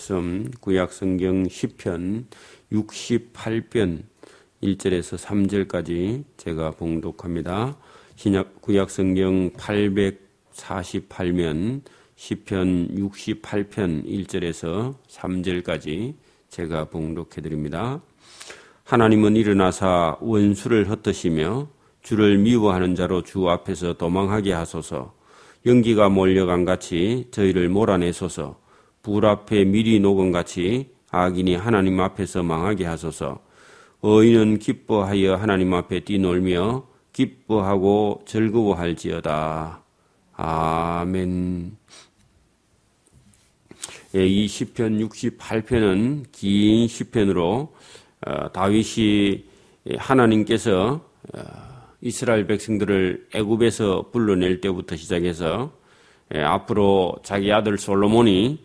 말씀 구약성경 시편 68편 1절에서 3절까지 제가 봉독합니다. 구약성경 848면 시편 68편 1절에서 3절까지 제가 봉독해드립니다. 하나님은 일어나사 원수를 흩으시며 주를 미워하는 자로 주 앞에서 도망하게 하소서. 연기가 몰려간 같이 저희를 몰아내소서. 불 앞에 밀이 녹은 같이 악인이 하나님 앞에서 망하게 하소서. 의인은 기뻐하여 하나님 앞에 뛰놀며 기뻐하고 즐거워할지어다. 아멘. 이 시편 68편은 긴 시편으로 다윗이 하나님께서 이스라엘 백성들을 애굽에서 불러낼 때부터 시작해서 앞으로 자기 아들 솔로몬이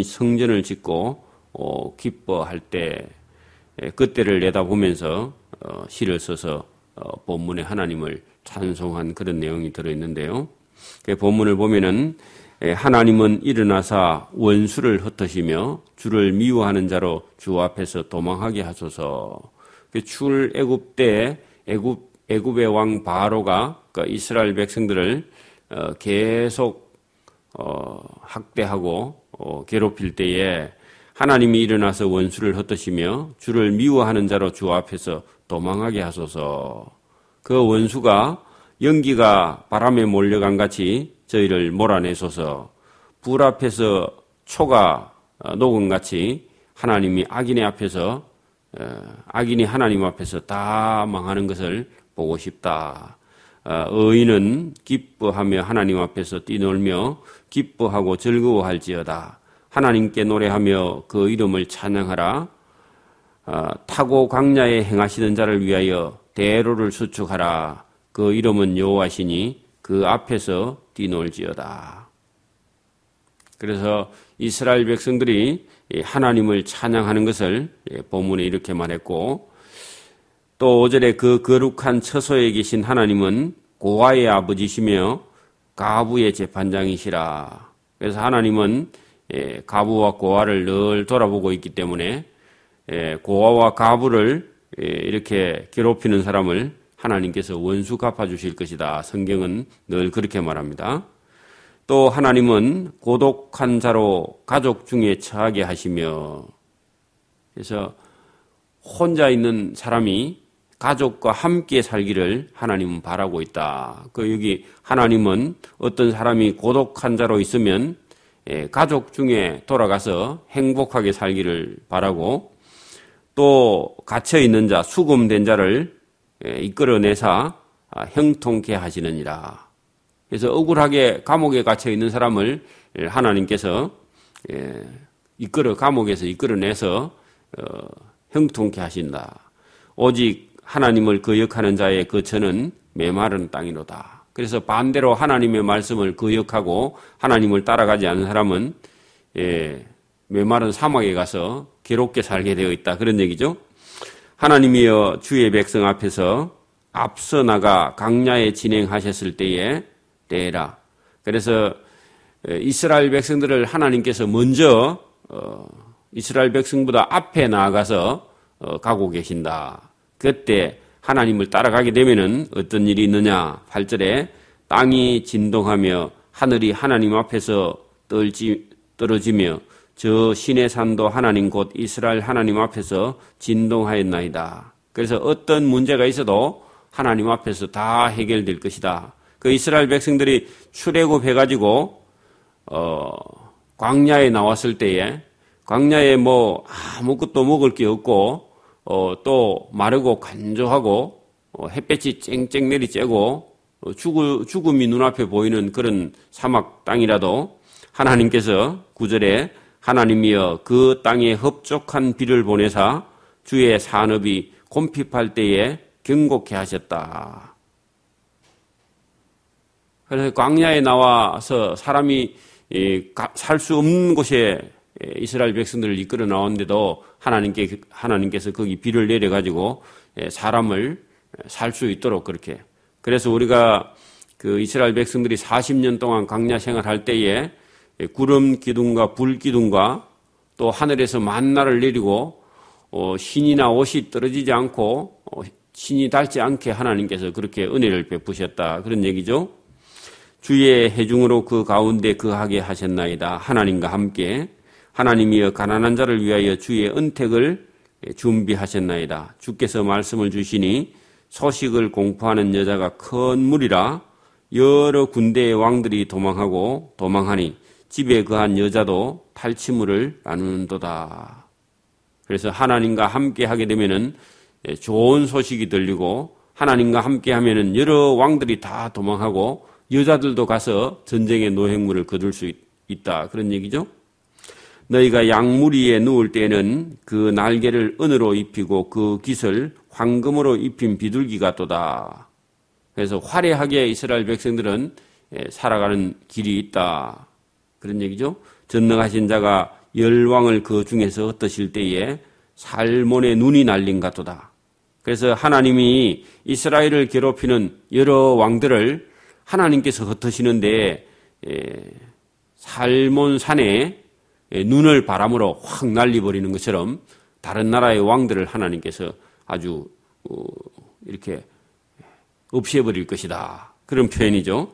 성전을 짓고 기뻐할 때 그때를 내다보면서 시를 써서 본문에 하나님을 찬송한 그런 내용이 들어있는데요. 본문을 보면은 하나님은 일어나사 원수를 흩으시며 주를 미워하는 자로 주 앞에서 도망하게 하소서. 출애굽 때 애굽의 왕 바로가 이스라엘 백성들을 계속 학대하고 괴롭힐 때에 하나님이 일어나서 원수를 흩으시며 주를 미워하는 자로 주 앞에서 도망하게 하소서. 그 원수가 연기가 바람에 몰려간 같이 저희를 몰아내소서. 불 앞에서 초가 녹은 같이 하나님이 악인이 하나님 앞에서 다 망하는 것을 보고 싶다. 의인은 기뻐하며 하나님 앞에서 뛰놀며 기뻐하고 즐거워할지어다. 하나님께 노래하며 그 이름을 찬양하라. 타고 광야에 행하시는 자를 위하여 대로를 수축하라. 그 이름은 여호와시니 그 앞에서 뛰놀지어다. 그래서 이스라엘 백성들이 하나님을 찬양하는 것을 본문에 이렇게 말했고, 또 5절에 그 거룩한 처소에 계신 하나님은 고아의 아버지시며 가부의 재판장이시라. 그래서 하나님은 가부와 고아를 늘 돌아보고 있기 때문에 고아와 가부를 이렇게 괴롭히는 사람을 하나님께서 원수 갚아주실 것이다. 성경은 늘 그렇게 말합니다. 또 하나님은 고독한 자로 가족 중에 처하게 하시며, 그래서 혼자 있는 사람이 가족과 함께 살기를 하나님은 바라고 있다. 여기 하나님은 어떤 사람이 고독한 자로 있으면 가족 중에 돌아가서 행복하게 살기를 바라고, 또 갇혀있는 자, 수금된 자를 이끌어내사 형통케 하시느니라. 그래서 억울하게 감옥에 갇혀있는 사람을 하나님께서 감옥에서 이끌어내서 형통케 하신다. 오직 하나님을 거역하는 자의 거처는 메마른 땅이로다. 그래서 반대로 하나님의 말씀을 거역하고 하나님을 따라가지 않는 사람은 메마른 사막에 가서 괴롭게 살게 되어 있다. 그런 얘기죠. 하나님이여 주의 백성 앞에서 앞서 나가 광야에 진행하셨을 때에 때라. 그래서 이스라엘 백성들을 하나님께서 먼저 이스라엘 백성보다 앞에 나아가서 가고 계신다. 그때 하나님을 따라가게 되면은 어떤 일이 있느냐? 8절에 땅이 진동하며 하늘이 하나님 앞에서 떨어지며 저 시내 산도 하나님 곧 이스라엘 하나님 앞에서 진동하였나이다. 그래서 어떤 문제가 있어도 하나님 앞에서 다 해결될 것이다. 그 이스라엘 백성들이 출애굽해가지고 광야에 나왔을 때에 광야에 아무것도 먹을 게 없고 또 마르고 간조하고 햇볕이 쨍쨍 내리쬐고 죽음이 눈앞에 보이는 그런 사막 땅이라도 하나님께서 9절에 하나님이여 그 땅에 흡족한 비를 보내사 주의 산업이 곰핍할 때에 경고케 하셨다. 그래서 광야에 나와서 사람이 살 수 없는 곳에 이스라엘 백성들을 이끌어 나왔는데도 하나님께서 거기 비를 내려가지고 사람을 살 수 있도록 그렇게. 그래서 우리가 그 이스라엘 백성들이 40년 동안 광야 생활할 때에 구름 기둥과 불 기둥과 또 하늘에서 만나를 내리고 신이나 옷이 떨어지지 않고 신이 닳지 않게 하나님께서 그렇게 은혜를 베푸셨다. 그런 얘기죠. 주의 해중으로 그 가운데 거하게 하셨나이다. 하나님과 함께 하나님이여 가난한 자를 위하여 주의 은택을 준비하셨나이다. 주께서 말씀을 주시니 소식을 공포하는 여자가 큰 무리라. 여러 군대의 왕들이 도망하니 집에 거한 여자도 탈취물을 나누는도다. 그래서 하나님과 함께 하게 되면은 좋은 소식이 들리고 하나님과 함께 하면은 여러 왕들이 다 도망하고 여자들도 가서 전쟁의 노획물을 거둘 수 있다. 그런 얘기죠. 너희가 양무리에 누울 때에는 그 날개를 은으로 입히고 그 깃을 황금으로 입힌 비둘기 같도다. 그래서 화려하게 이스라엘 백성들은 살아가는 길이 있다. 그런 얘기죠. 전능하신 자가 열왕을 그 중에서 흩으실 때에 살몬의 눈이 날린 같도다. 그래서 하나님이 이스라엘을 괴롭히는 여러 왕들을 하나님께서 흩으시는데 살몬 산에 눈을 바람으로 확 날려버리는 것처럼 다른 나라의 왕들을 하나님께서 아주 이렇게 없애버릴 것이다. 그런 표현이죠.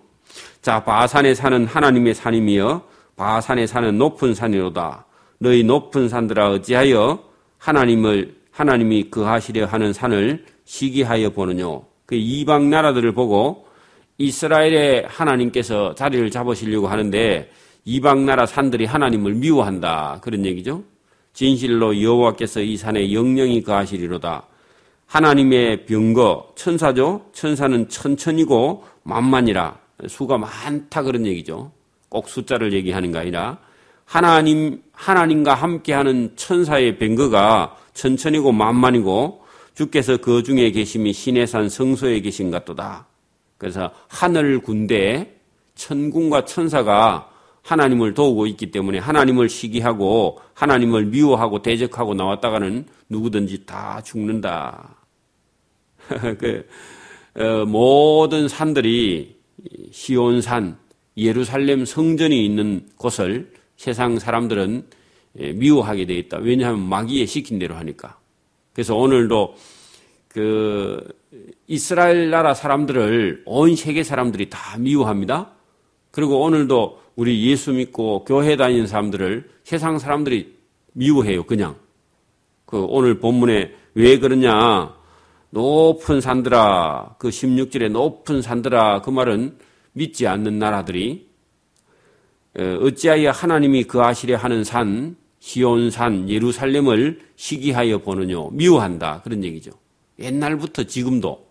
자, 바산에 사는 하나님의 산임이여 바산에 사는 높은 산이로다. 너희 높은 산들아 어찌하여 하나님이 거하시려 하는 산을 시기하여 보느뇨. 그 이방 나라들을 보고 이스라엘의 하나님께서 자리를 잡으시려고 하는데 이방 나라 산들이 하나님을 미워한다. 그런 얘기죠. 진실로 여호와께서 이 산에 영영히 거하시리로다. 하나님의 병거, 천사죠. 천사는 천천이고 만만이라. 수가 많다 그런 얘기죠. 꼭 숫자를 얘기하는 게 아니라 하나님과 함께하는 천사의 병거가 천천이고 만만이고 주께서 그 중에 계심이 신의 산 성소에 계신 같도다. 그래서 하늘 군대, 천군과 천사가 하나님을 도우고 있기 때문에 하나님을 시기하고 하나님을 미워하고 대적하고 나왔다가는 누구든지 다 죽는다. 모든 산들이 시온산, 예루살렘 성전이 있는 곳을 세상 사람들은 미워하게 되어 있다. 왜냐하면 마귀에 시킨 대로 하니까. 그래서 오늘도 이스라엘 나라 사람들을 온 세계 사람들이 다 미워합니다. 그리고 오늘도 우리 예수 믿고 교회 다니는 사람들을 세상 사람들이 미워해요. 그냥. 오늘 본문에 왜 그러냐. 높은 산들아, 16절에 높은 산들아, 그 말은 믿지 않는 나라들이 어찌하여 하나님이 거하시려 하는 산, 시온산, 예루살렘을 시기하여 보느뇨. 미워한다. 그런 얘기죠. 옛날부터 지금도.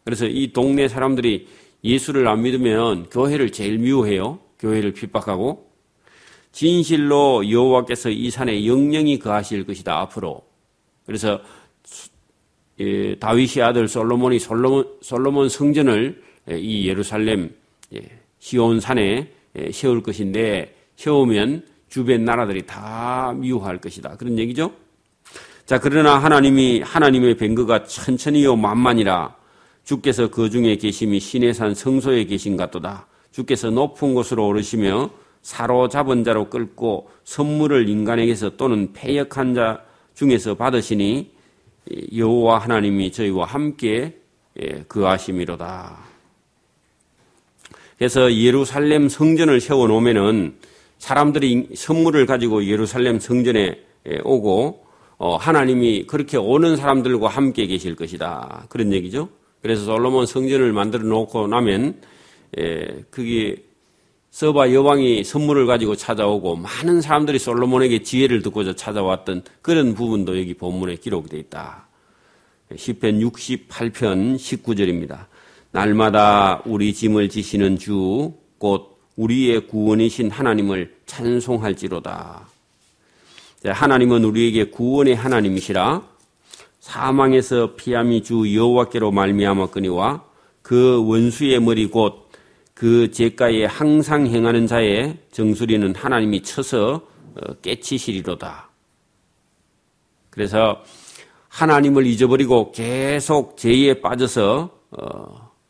그래서 이 동네 사람들이 예수를 안 믿으면 교회를 제일 미워해요. 교회를 핍박하고. 진실로 여호와께서 이 산에 영영히 거하실 것이다. 앞으로. 그래서 다윗의 아들 솔로몬이 솔로몬 성전을 이 예루살렘 시온산에 세울 것인데 세우면 주변 나라들이 다 미워할 것이다. 그런 얘기죠. 자, 그러나 하나님의 뱅거가 천천히요 만만이라. 주께서 그 중에 계심이 신의 산 성소에 계신 같도다. 주께서 높은 곳으로 오르시며 사로잡은 자로 끌고 선물을 인간에게서 또는 패역한 자 중에서 받으시니 여호와 하나님이 저희와 함께 거하심이로다. 그래서 예루살렘 성전을 세워놓으면은 사람들이 선물을 가지고 예루살렘 성전에 오고 하나님이 그렇게 오는 사람들과 함께 계실 것이다. 그런 얘기죠. 그래서 솔로몬 성전을 만들어 놓고 나면 그게 서바 여왕이 선물을 가지고 찾아오고 많은 사람들이 솔로몬에게 지혜를 듣고자 찾아왔던 그런 부분도 여기 본문에 기록되어 있다. 시편 68편 19절입니다. 날마다 우리 짐을 지시는 주 곧 우리의 구원이신 하나님을 찬송할지로다. 하나님은 우리에게 구원의 하나님이시라. 사망에서 피함이 주 여호와께로 말미암았거니와 그 원수의 머리 곧 그 죄가에 항상 행하는 자의 정수리는 하나님이 쳐서 깨치시리로다. 그래서 하나님을 잊어버리고 계속 죄에 빠져서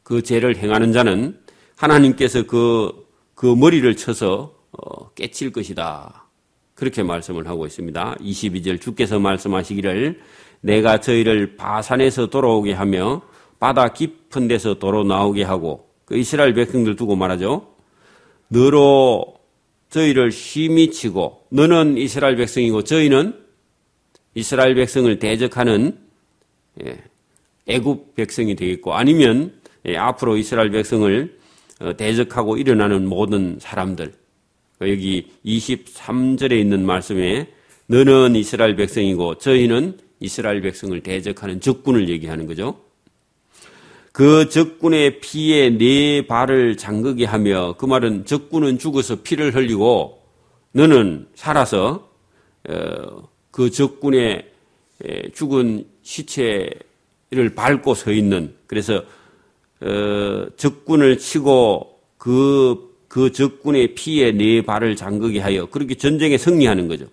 그 죄를 행하는 자는 하나님께서 그 머리를 쳐서 깨칠 것이다. 그렇게 말씀을 하고 있습니다. 22절 주께서 말씀하시기를 내가 저희를 바산에서 돌아오게 하며 바다 깊은 데서 도로 나오게 하고 그 이스라엘 백성들 두고 말하죠. 너로 저희를 심히 치고 너는 이스라엘 백성이고 저희는 이스라엘 백성을 대적하는 애굽 백성이 되겠고 아니면 앞으로 이스라엘 백성을 대적하고 일어나는 모든 사람들. 여기 23절에 있는 말씀에 너는 이스라엘 백성이고 저희는 이스라엘 백성을 대적하는 적군을 얘기하는 거죠. 그 적군의 피에 네 발을 잠그게 하며 그 말은 적군은 죽어서 피를 흘리고 너는 살아서 그 적군의 죽은 시체를 밟고 서 있는 그래서 적군을 치고 그 적군의 피에 네 발을 잠그게 하여 그렇게 전쟁에 승리하는 거죠.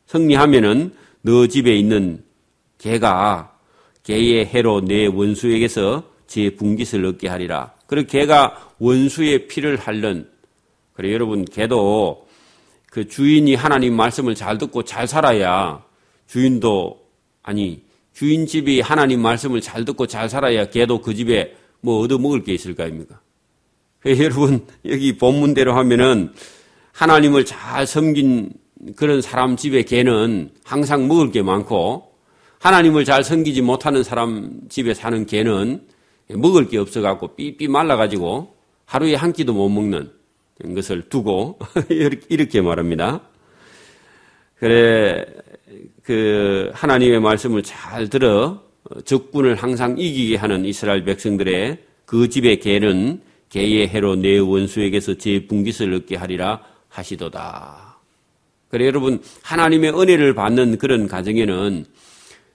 승리하면은 너 집에 있는 개가 개의 해로 내 원수에게서 제 분깃을 얻게 하리라. 그리고 개가 원수의 피를 핥는 그래 여러분 개도 그 주인이 하나님 말씀을 잘 듣고 잘 살아야 주인 집이 하나님 말씀을 잘 듣고 잘 살아야 개도 그 집에 뭐 얻어먹을 게 있을 거 아닙니까? 여러분 여기 본문대로 하면은 하나님을 잘 섬긴 그런 사람 집에 개는 항상 먹을 게 많고 하나님을 잘 섬기지 못하는 사람 집에 사는 개는 먹을 게 없어갖고 삐삐 말라가지고 하루에 한 끼도 못 먹는 것을 두고 이렇게 말합니다. 그래 그 하나님의 말씀을 잘 들어 적군을 항상 이기게 하는 이스라엘 백성들의 그 집의 개는 개의 해로 내 원수에게서 제 분깃을 얻게 하리라 하시도다. 그래 여러분 하나님의 은혜를 받는 그런 가정에는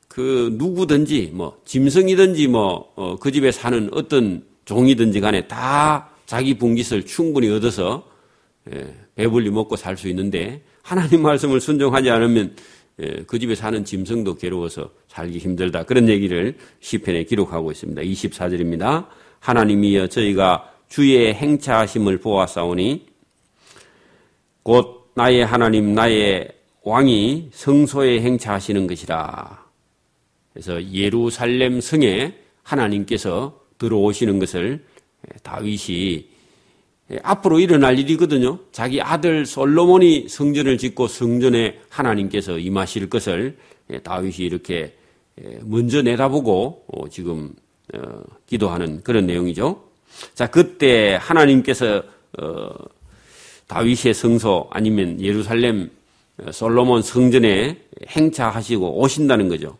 그 누구든지 뭐 짐승이든지 그 집에 사는 어떤 종이든지 간에 다 자기 분깃을 충분히 얻어서 배불리 먹고 살 수 있는데 하나님 말씀을 순종하지 않으면 그 집에 사는 짐승도 괴로워서 살기 힘들다. 그런 얘기를 시편에 기록하고 있습니다. 24절입니다. 하나님이여 저희가 주의 행차하심을 보았사오니 곧 나의 하나님 나의 왕이 성소에 행차하시는 것이라. 그래서 예루살렘 성에 하나님께서 들어오시는 것을 다윗이 앞으로 일어날 일이거든요. 자기 아들 솔로몬이 성전을 짓고 성전에 하나님께서 임하실 것을 다윗이 이렇게 먼저 내다보고 지금 기도하는 그런 내용이죠. 자, 그때 하나님께서 다윗의 성소 아니면 예루살렘 솔로몬 성전에 행차하시고 오신다는 거죠.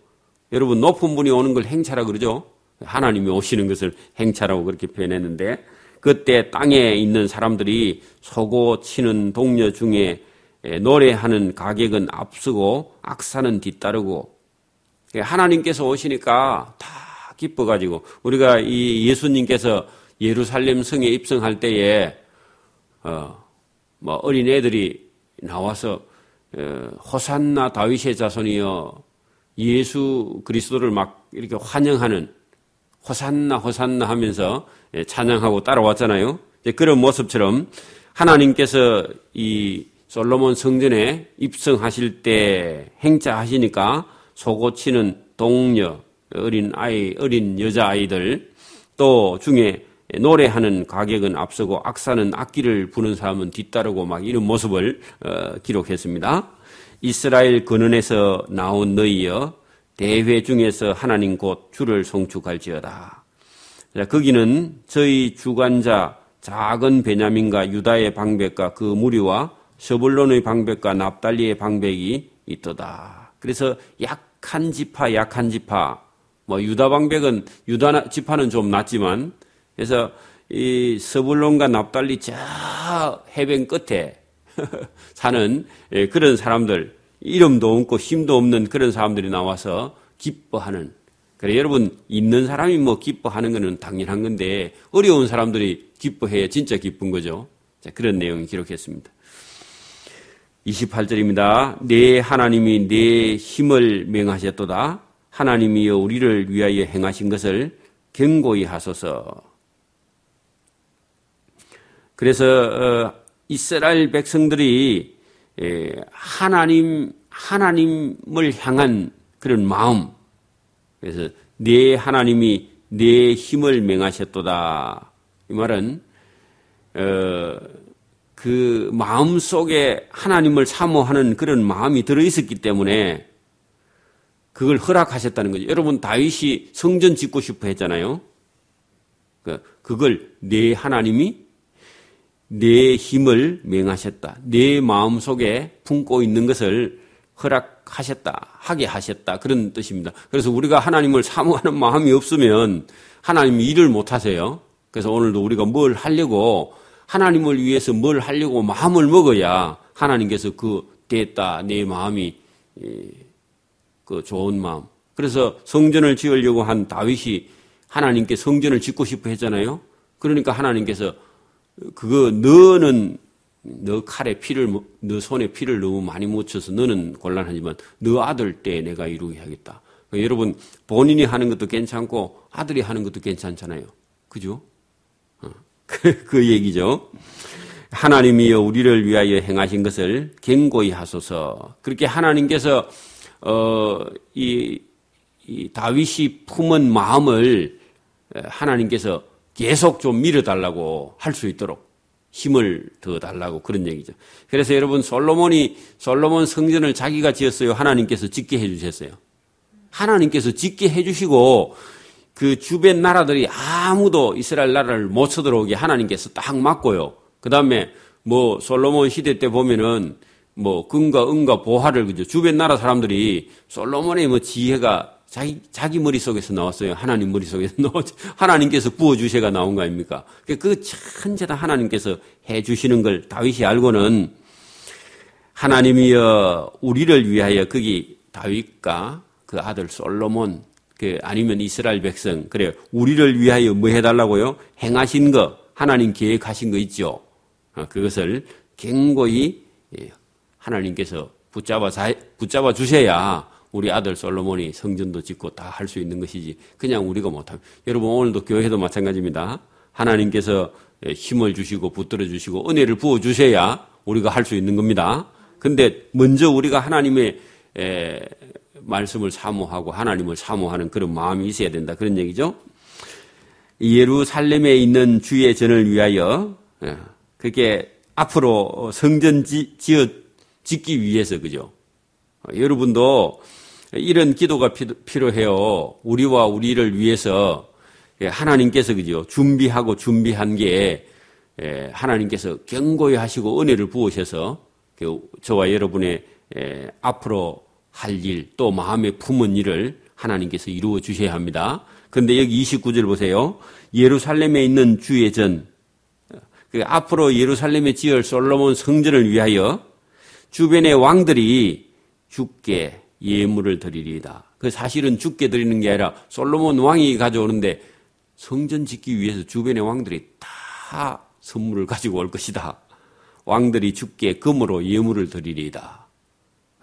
여러분 높은 분이 오는 걸 행차라 그러죠. 하나님이 오시는 것을 행차라고 그렇게 표현했는데 그때 땅에 있는 사람들이 서고 치는 동료 중에 노래하는 가객은 앞서고 악사는 뒤따르고 하나님께서 오시니까 다 기뻐가지고 우리가 이 예수님께서 예루살렘 성에 입성할 때에 어린 애들이 나와서 호산나 다윗의 자손이여 예수 그리스도를 막 이렇게 환영하는 호산나 호산나 하면서 찬양하고 따라왔잖아요. 그런 모습처럼 하나님께서 이 솔로몬 성전에 입성하실 때 행차하시니까 소고치는 동녀, 어린 여자아이들 또 중에 노래하는 가객은 앞서고 악사는 악기를 부는 사람은 뒤따르고 막 이런 모습을 기록했습니다. 이스라엘 근원에서 나온 너희여 대회 중에서 하나님 곧 주를 송축할지어다. 자, 거기는 저희 주관자 작은 베냐민과 유다의 방백과 그 무리와 서불론의 방백과 납달리의 방백이 있도다. 그래서 약한 지파 유다 방백은 유다 지파는 좀 낫지만 그래서 이 서불론과 납달리 저 해변 끝에 사는 그런 사람들 이름도 없고 힘도 없는 그런 사람들이 나와서 기뻐하는 그래 여러분 있는 사람이 기뻐하는 것은 당연한 건데 어려운 사람들이 기뻐해야 진짜 기쁜 거죠. 자, 그런 내용을 기록했습니다. 28절입니다. 내 하나님이 내 힘을 명하셨도다. 하나님이여 우리를 위하여 행하신 것을 경고히 하소서. 그래서 이스라엘 백성들이 하나님을 향한 그런 마음. 그래서 내 하나님이 내 힘을 맹하셨도다. 이 말은 그 마음 속에 하나님을 사모하는 그런 마음이 들어있었기 때문에 그걸 허락하셨다는 거죠. 여러분 다윗이 성전 짓고 싶어 했잖아요. 그걸 내 하나님이 내 힘을 맹하셨다. 내 마음 속에 품고 있는 것을 허락하셨다. 하게 하셨다. 그런 뜻입니다. 그래서 우리가 하나님을 사모하는 마음이 없으면 하나님이 일을 못 하세요. 그래서 오늘도 우리가 뭘 하려고 하나님을 위해서 뭘 하려고 마음을 먹어야 하나님께서 됐다. 내 마음이 그 좋은 마음. 그래서 성전을 지으려고 한 다윗이 하나님께 성전을 짓고 싶어 했잖아요. 그러니까 하나님께서 너 칼에 너 손에 피를 너무 많이 묻혀서 너는 곤란하지만 너 아들 때 내가 이루게 하겠다. 그러니까 여러분 본인이 하는 것도 괜찮고 아들이 하는 것도 괜찮잖아요. 그죠? 그 얘기죠. 하나님이여 우리를 위하여 행하신 것을 견고히 하소서. 그렇게 하나님께서 이 다윗이 품은 마음을 하나님께서 계속 좀 밀어달라고 할 수 있도록 힘을 더 달라고 그런 얘기죠. 그래서 여러분 솔로몬 성전을 자기가 지었어요. 하나님께서 짓게 해주셨어요. 하나님께서 짓게 해주시고 그 주변 나라들이 아무도 이스라엘 나라를 못 쳐들어오게 하나님께서 딱 막고요. 그 다음에 솔로몬 시대 때 보면은 금과 은과 보화를 그죠. 주변 나라 사람들이 솔로몬의 지혜가 자기 머릿속에서 나왔어요. 하나님 머릿속에서 하나님께서 부어주셔가 나온 거 아닙니까? 그 전체 다 하나님께서 해주시는 걸 다윗이 알고는 하나님이여 우리를 위하여 거기 다윗과 그 아들 솔로몬 아니면 이스라엘 백성 그래요. 우리를 위하여 뭐 해달라고요? 행하신 거 하나님 계획하신 거 있죠. 그것을 견고히 하나님께서 붙잡아 주셔야 우리 아들 솔로몬이 성전도 짓고 다 할 수 있는 것이지 그냥 우리가 못합니다. 여러분 오늘도 교회도 마찬가지입니다. 하나님께서 힘을 주시고 붙들어 주시고 은혜를 부어 주셔야 우리가 할 수 있는 겁니다. 근데 먼저 우리가 하나님의 말씀을 사모하고 하나님을 사모하는 그런 마음이 있어야 된다. 그런 얘기죠. 예루살렘에 있는 주의 전을 위하여 그게 앞으로 성전 짓기 위해서 그죠. 여러분도 이런 기도가 필요해요. 우리와 우리를 위해서 하나님께서 그죠. 준비한 게 하나님께서 견고히 하시고 은혜를 부으셔서 저와 여러분의 앞으로 할 일 또 마음에 품은 일을 하나님께서 이루어 주셔야 합니다. 그런데 여기 29절 보세요. 예루살렘에 있는 주의 전 앞으로 예루살렘에 지을 솔로몬 성전을 위하여 주변의 왕들이 주께 예물을 드리리이다. 그 사실은 주께 드리는 게 아니라 솔로몬 왕이 가져오는데 성전 짓기 위해서 주변의 왕들이 다 선물을 가지고 올 것이다. 왕들이 주께 금으로 예물을 드리리이다.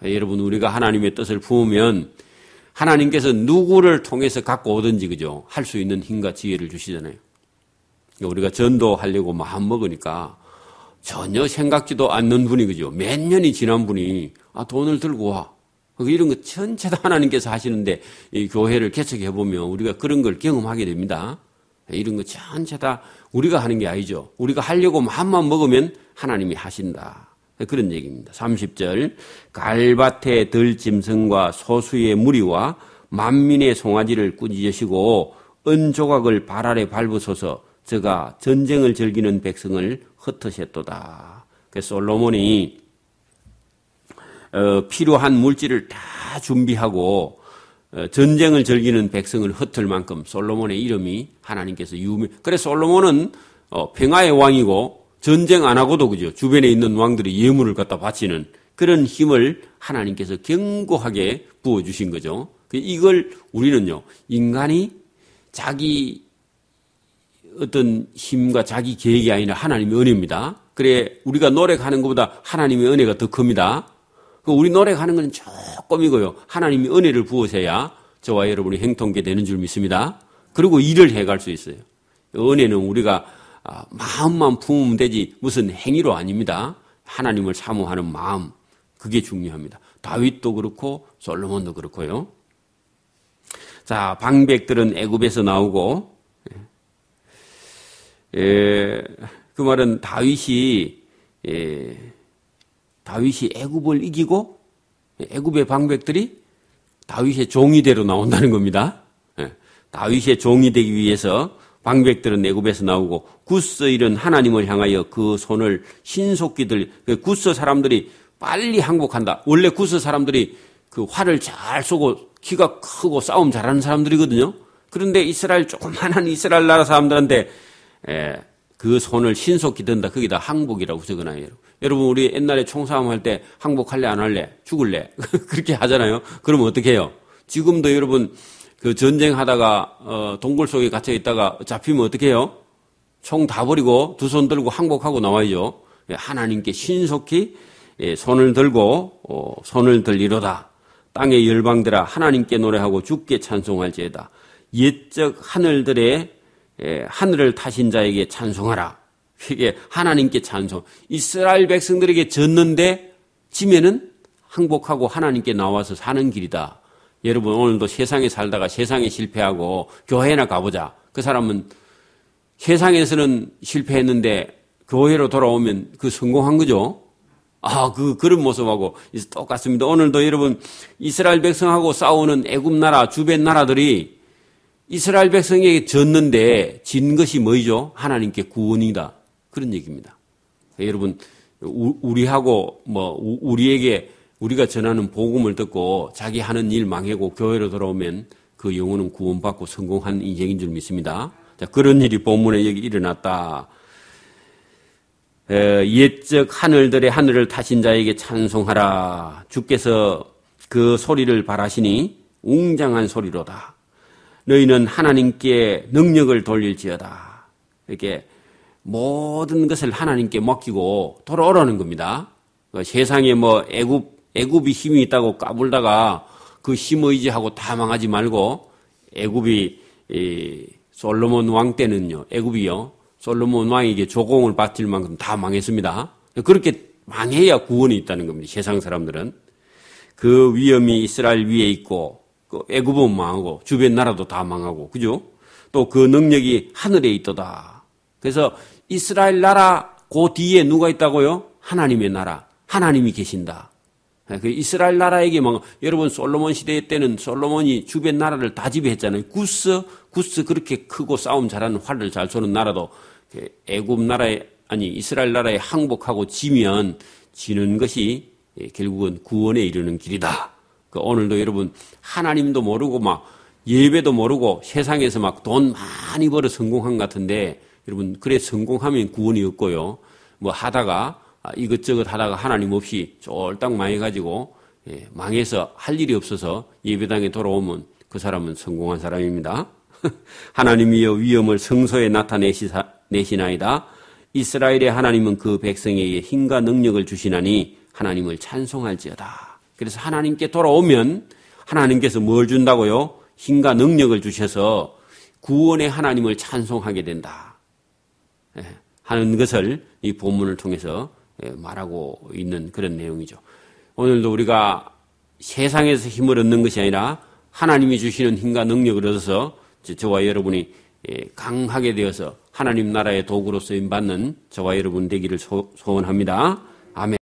여러분 우리가 하나님의 뜻을 품으면 하나님께서 누구를 통해서 갖고 오든지 그죠? 할 수 있는 힘과 지혜를 주시잖아요. 우리가 전도하려고 마음 먹으니까 전혀 생각지도 않는 분이 그죠? 몇 년이 지난 분이 돈을 들고 와. 이런 거 전체 다 하나님께서 하시는데 이 교회를 개척해 보면 우리가 그런 걸 경험하게 됩니다. 이런 거 전체 다 우리가 하는 게 아니죠. 우리가 하려고 마음만 먹으면 하나님이 하신다. 그런 얘기입니다. 30절 갈밭의 들짐승과 소수의 무리와 만민의 송아지를 꾸짖으시고 은조각을 발 아래 밟으소서 저가 전쟁을 즐기는 백성을 흩으셨도다. 그래서 솔로몬이 필요한 물질을 다 준비하고 전쟁을 즐기는 백성을 흩을 만큼 솔로몬의 이름이 하나님께서 그래서 솔로몬은 평화의 왕이고 전쟁 안 하고도 그죠. 주변에 있는 왕들이 예물을 갖다 바치는 그런 힘을 하나님께서 견고하게 부어주신 거죠. 이걸 우리는요, 인간이 자기 어떤 힘과 자기 계획이 아니라 하나님의 은혜입니다. 그래, 우리가 노력하는 것보다 하나님의 은혜가 더 큽니다. 우리 노력하는 건 조금이고요. 하나님이 은혜를 부으셔야 저와 여러분이 행통케 되는 줄 믿습니다. 그리고 일을 해갈 수 있어요. 은혜는 우리가 마음만 품으면 되지 무슨 행위로 아닙니다. 하나님을 사모하는 마음. 그게 중요합니다. 다윗도 그렇고 솔로몬도 그렇고요. 자, 방백들은 애굽에서 나오고, 그 말은 다윗이 애굽을 이기고 애굽의 방백들이 다윗의 종이대로 나온다는 겁니다. 다윗의 종이 되기 위해서 방백들은 애굽에서 나오고 구스 일은 하나님을 향하여 그 손을 신속히 구스 사람들이 빨리 항복한다. 원래 구스 사람들이 그 활을 잘 쏘고 키가 크고 싸움 잘하는 사람들이거든요. 그런데 조그만한 이스라엘 나라 사람들한테 그 손을 신속히 든다. 거기다 항복이라고 적어놔요. 여러분 우리 옛날에 총싸움할 때 항복할래 안 할래? 죽을래? 그렇게 하잖아요. 그러면 어떻게 해요? 지금도 여러분 그 전쟁하다가 동굴 속에 갇혀 있다가 잡히면 어떻게 해요? 총 다 버리고 두 손 들고 항복하고 나와야죠. 하나님께 신속히 손을 들고 손을 들리로다. 땅의 열방들아 하나님께 노래하고 주께 찬송할지어다. 옛적 하늘을 타신 자에게 찬송하라. 이게 하나님께 찬송. 이스라엘 백성들에게 졌는데 지면은 항복하고 하나님께 나와서 사는 길이다. 여러분 오늘도 세상에 살다가 세상에 실패하고 교회나 가보자. 그 사람은 세상에서는 실패했는데 교회로 돌아오면 그 성공한 거죠. 그런 모습하고 똑같습니다. 오늘도 여러분 이스라엘 백성하고 싸우는 애굽 나라 주변 나라들이 이스라엘 백성에게 졌는데 진 것이 뭐죠? 하나님께 구원이다. 그런 얘기입니다. 여러분 우리하고 우리에게 우리가 전하는 복음을 듣고 자기 하는 일 망하고 교회로 돌아오면 그 영혼은 구원받고 성공한 인생인 줄 믿습니다. 자, 그런 일이 본문에 여기 일어났다. 옛적 하늘을 타신 자에게 찬송하라. 주께서 그 소리를 바라시니 웅장한 소리로다. 너희는 하나님께 능력을 돌릴지어다. 이렇게 모든 것을 하나님께 맡기고 돌아오라는 겁니다. 세상에 애굽이 힘이 있다고 까불다가 그 힘 의지하고 다 망하지 말고 애굽이 솔로몬 왕 때는요. 애굽이요. 솔로몬 왕에게 조공을 바칠 만큼 다 망했습니다. 그렇게 망해야 구원이 있다는 겁니다. 세상 사람들은. 그 위험이 이스라엘 위에 있고 그 애굽은 망하고 주변 나라도 다 망하고 그죠? 또 그 능력이 하늘에 있도다. 그래서 이스라엘 나라 그 뒤에 누가 있다고요? 하나님의 나라. 하나님이 계신다. 그 이스라엘 나라에게 여러분 솔로몬 시대 때는 솔로몬이 주변 나라를 다 지배했잖아요. 구스 그렇게 크고 싸움 잘하는 활을 잘 쏘는 나라도 이스라엘 나라에 항복하고 지면 지는 것이 결국은 구원에 이르는 길이다. 오늘도 여러분 하나님도 모르고 예배도 모르고 세상에서 돈 많이 벌어 성공한 것 같은데 여러분 그래 성공하면 구원이 없고요. 하다가 이것저것 하다가 하나님 없이 쫄딱 망해가지고 망해서 할 일이 없어서 예배당에 돌아오면 그 사람은 성공한 사람입니다. 하나님이여 위엄을 성소에 나타내시나이다. 이스라엘의 하나님은 그 백성에게 힘과 능력을 주시나니 하나님을 찬송할지어다. 그래서 하나님께 돌아오면 하나님께서 뭘 준다고요? 힘과 능력을 주셔서 구원의 하나님을 찬송하게 된다. 하는 것을 이 본문을 통해서 말하고 있는 그런 내용이죠. 오늘도 우리가 세상에서 힘을 얻는 것이 아니라 하나님이 주시는 힘과 능력을 얻어서 저와 여러분이 강하게 되어서 하나님 나라의 도구로 쓰임받는 저와 여러분 되기를 소원합니다. 아멘.